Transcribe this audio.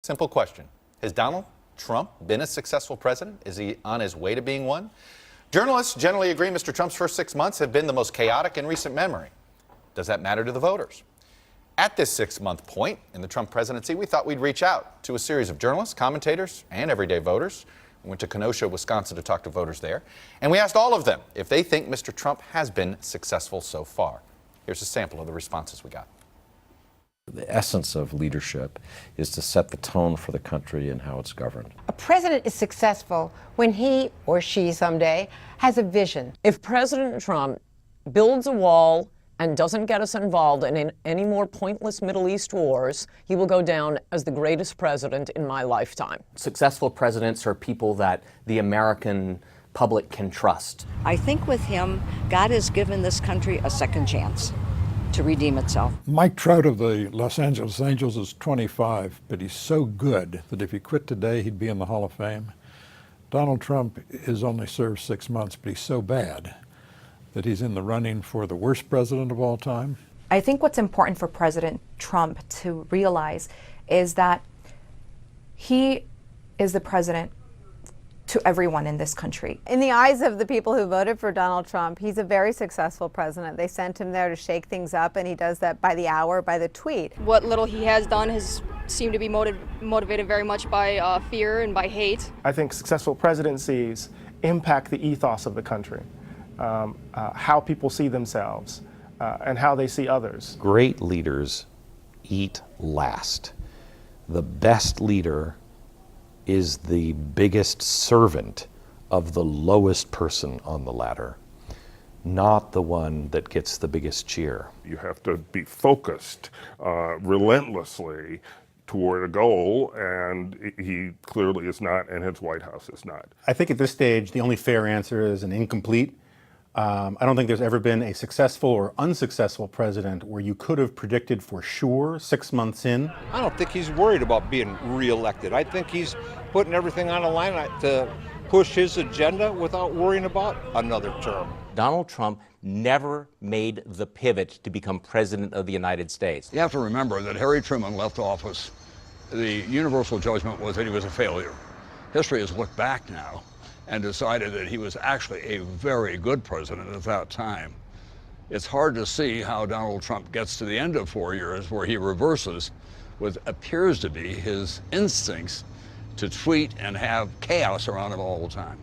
Simple question. Has Donald Trump been a successful president? Is he on his way to being one? Journalists generally agree Mr. Trump's first 6 months have been the most chaotic in recent memory. Does that matter to the voters? At this 6-month point in the Trump presidency, we thought we'd reach out to a series of journalists, commentators, and everyday voters. We went to Kenosha, Wisconsin to talk to voters there. And we asked all of them if they think Mr. Trump has been successful so far. Here's a sample of the responses we got. The essence of leadership is to set the tone for the country and how it's governed. A president is successful when he or she someday has a vision. If President Trump builds a wall and doesn't get us involved in any more pointless Middle East wars, he will go down as the greatest president in my lifetime. Successful presidents are people that the American public can trust. I think with him, God has given this country a second chance to redeem itself. Mike Trout of the Los Angeles Angels is 25, but he's so good that if he quit today, he'd be in the Hall of Fame. Donald Trump has only served 6 months, but he's so bad that he's in the running for the worst president of all time. I think what's important for President Trump to realize is that he is the president to everyone in this country. In the eyes of the people who voted for Donald Trump, he's a very successful president. They sent him there to shake things up, and he does that by the hour, by the tweet. What little he has done has seemed to be motivated very much by fear and by hate. I think successful presidencies impact the ethos of the country, how people see themselves, and how they see others. Great leaders eat last. The best leader is the biggest servant of the lowest person on the ladder, not the one that gets the biggest cheer. You have to be focused relentlessly toward a goal, and he clearly is not, and his White House is not. I think at this stage, the only fair answer is an incomplete. I don't think there's ever been a successful or unsuccessful president where you could have predicted for sure 6 months in. I don't think he's worried about being reelected. I think he's putting everything on the line to push his agenda without worrying about another term. Donald Trump never made the pivot to become president of the United States. You have to remember that Harry Truman left office. The universal judgment was that he was a failure. History has looked back now and decided that he was actually a very good president at that time. It's hard to see how Donald Trump gets to the end of 4 years where he reverses what appears to be his instincts to tweet and have chaos around him all the time.